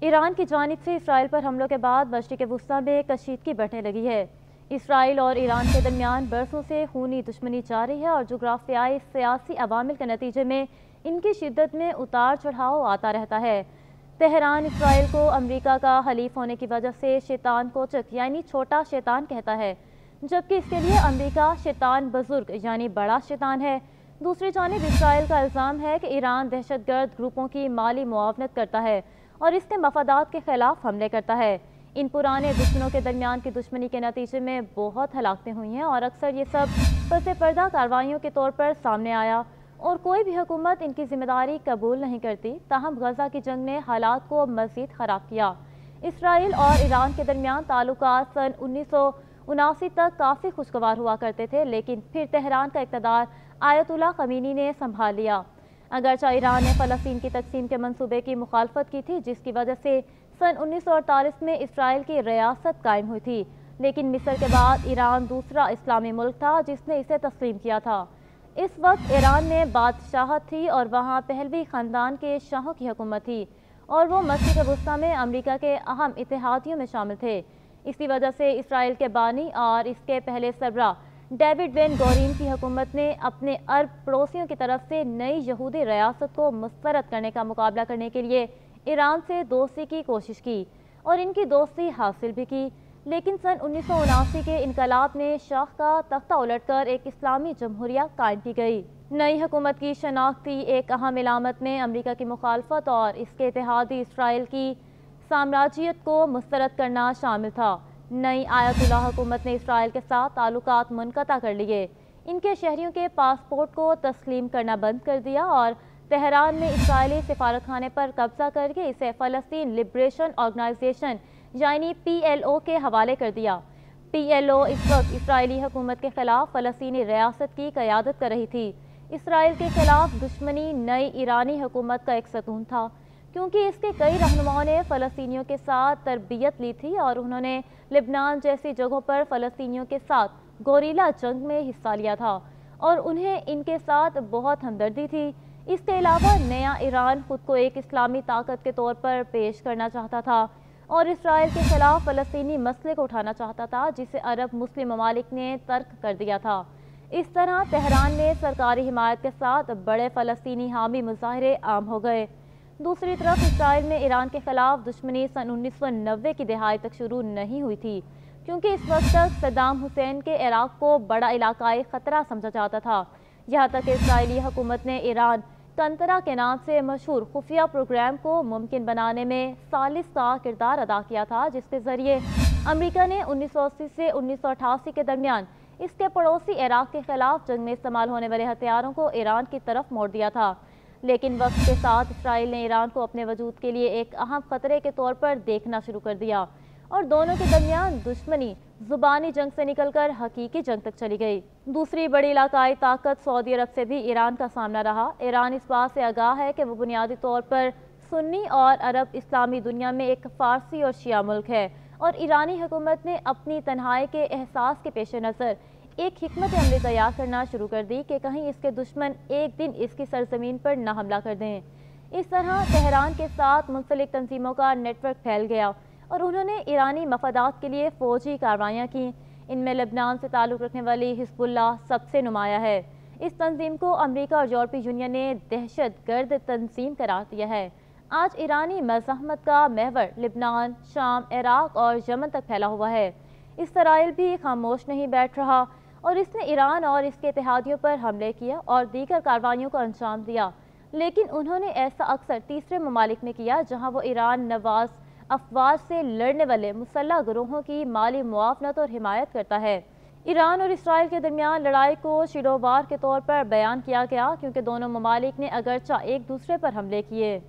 ایران کی جانب سے اسرائیل پر حملوں کے بعد مشرق وسطیٰ میں کشیدگی بڑھنے لگی ہے۔ اسرائیل اور ایران کے درمیان برسوں سے خونی دشمنی جاری ہے اور جغرافیائی سیاسی عوامل کے نتیجے میں ان کی شدت میں اتار چڑھاؤ آتا رہتا ہے۔ تہران اسرائیل کو امریکہ کا حلیف ہونے کی وجہ سے شیطان کوچک یعنی چھوٹا شیطان کہتا ہے، جبکہ اس کے لیے امریکہ شیطان بزرگ یعنی بڑا شیطان ہے۔ دوسری جانب اسرائیل کا الزام ہے کہ ایران دہشت گرد گروپوں کی مالی معاونت کرتا ہے اور اس کے مفادات کے خلاف حملے کرتا ہے۔ ان پرانے دشمنوں کے درمیان کی دشمنی کے نتیجے میں بہت ہلاکتیں ہوئی ہیں اور اکثر یہ سب پس پردہ کارروائیوں کے طور پر سامنے آیا اور کوئی بھی حکومت ان کی ذمہ داری قبول نہیں کرتی۔ تاہم غزہ کی جنگ نے حالات کو مزید خراب کیا۔ اسرائیل اور ایران کے درمیان تعلقات سن 1979 تک کافی خوشگوار ہوا کرتے تھے، لیکن پھر تہران کا اقتدار آیت اللہ خمینی نے سنبھال لیا۔ اگرچہ ایران نے فلسطین کی تقسیم کے منصوبے کی مخالفت کی تھی، جس کی وجہ سے سن 1948 میں اسرائیل کی ریاست قائم ہوئی تھی، لیکن مصر کے بعد ایران دوسرا اسلامی ملک تھا جس نے اسے تسلیم کیا تھا۔ اس وقت ایران میں بادشاہت تھی اور وہاں پہلوی خاندان کے شاہوں کی حکومت تھی اور وہ مشرق وسطیٰ میں امریکہ کے اہم اتحادیوں میں شامل تھے۔ اسی وجہ سے اسرائیل کے بانی اور اس کے پہلے سربراہ ڈیوڈ بن گورین کی حکومت نے اپنے عرب پڑوسیوں کی طرف سے نئی یہودی ریاست کو مسترد کرنے کا مقابلہ کرنے کے لیے ایران سے دوستی کی کوشش کی اور ان کی دوستی حاصل بھی کی، لیکن سن 1979 کے انقلاب نے شاہ کا تختہ الٹ کر ایک اسلامی جمہوریہ قائم کی گئی۔ نئی حکومت کی شناختی ایک اہم علامت میں امریکہ کی مخالفت اور اس کے اتحادی اسرائیل کی سامراجیت کو مسترد کرنا شامل تھا۔ نئی آیت اللہ حکومت نے اسرائیل کے ساتھ تعلقات منقطع کر لیے، ان کے شہریوں کے پاسپورٹ کو تسلیم کرنا بند کر دیا اور تہران میں اسرائیلی سفارتخانے پر قبضہ کر کے اسے فلسطین لبریشن آرگنائزیشن یعنی PLO کے حوالے کر دیا۔ PLO اس وقت اسرائیلی حکومت کے خلاف فلسطینی ریاست کی قیادت کر رہی تھی۔ اسرائیل کے خلاف دشمنی نئی ایرانی حکومت کا ایک ستون تھا، کیونکہ اس کے کئی رہنماؤں نے فلسطینیوں کے ساتھ تربیت لی تھی اور انہوں نے لبنان جیسی جگہوں پر فلسطینیوں کے ساتھ گوریلا جنگ میں حصہ لیا تھا اور انہیں ان کے ساتھ بہت ہمدردی تھی۔ اس کے علاوہ نیا ایران خود کو ایک اسلامی طاقت کے طور پر پیش کرنا چاہتا تھا اور اسرائیل کے خلاف فلسطینی مسئلے کو اٹھانا چاہتا تھا، جسے عرب مسلم ممالک نے ترک کر دیا تھا۔ اس طرح تہران میں سرکاری حمایت کے ساتھ بڑے فلسطینی حامی مظاہرے عام ہو گئے۔ دوسری طرف اسرائیل میں ایران کے خلاف دشمنی سن 1990 کی دہائی تک شروع نہیں ہوئی تھی، کیونکہ اس وقت تک صدام حسین کے عراق کو بڑا علاقائی خطرہ سمجھا جاتا تھا، یہاں تک کہ اسرائیلی حکومت نے ایران کنترا کے نام سے مشہور خفیہ پروگرام کو ممکن بنانے میں ثالث کا کردار ادا کیا تھا، جس کے ذریعے امریکہ نے 1980 سے 1988 کے درمیان اس کے پڑوسی عراق کے خلاف جنگ میں استعمال ہونے والے ہتھیاروں کو ایران کی طرف موڑ دیا تھا۔ لیکن وقت کے ساتھ اسرائیل نے ایران کو اپنے وجود کے لیے ایک اہم خطرے کے طور پر دیکھنا شروع کر دیا اور دونوں کے درمیان دشمنی زبانی جنگ سے نکل کر حقیقی جنگ تک چلی گئی۔ دوسری بڑی علاقائی طاقت سعودی عرب سے بھی ایران کا سامنا رہا۔ ایران اس بات سے آگاہ ہے کہ وہ بنیادی طور پر سنی اور عرب اسلامی دنیا میں ایک فارسی اور شیعہ ملک ہے، اور ایرانی حکومت نے اپنی تنہائی کے احساس کے پیش نظر ایک حکمت عملی تیار کرنا شروع کر دی کہ کہیں اس کے دشمن ایک دن اس کی سرزمین پر نہ حملہ کر دیں۔ اس طرح تہران کے ساتھ منسلک تنظیموں کا نیٹ ورک پھیل گیا اور انہوں نے ایرانی مفادات کے لیے فوجی کارروائیاں کیں۔ ان میں لبنان سے تعلق رکھنے والی حزب اللہ سب سے نمایاں ہے۔ اس تنظیم کو امریکہ اور یورپی یونین نے دہشت گرد تنظیم قرار دیا ہے۔ آج ایرانی مزاحمت کا محور لبنان، شام، عراق اور یمن تک پھیلا ہوا ہے۔ اسرائیل بھی خاموش نہیں بیٹھ رہا اور اس نے ایران اور اس کے اتحادیوں پر حملے کیا اور دیگر کارروائیوں کو انجام دیا، لیکن انہوں نے ایسا اکثر تیسرے ممالک میں کیا جہاں وہ ایران نواز افواج سے لڑنے والے مسلح گروہوں کی مالی معاونت اور حمایت کرتا ہے۔ ایران اور اسرائیل کے درمیان لڑائی کو شیڈو وار کے طور پر بیان کیا گیا، کیونکہ دونوں ممالک نے اگرچہ ایک دوسرے پر حملے کیے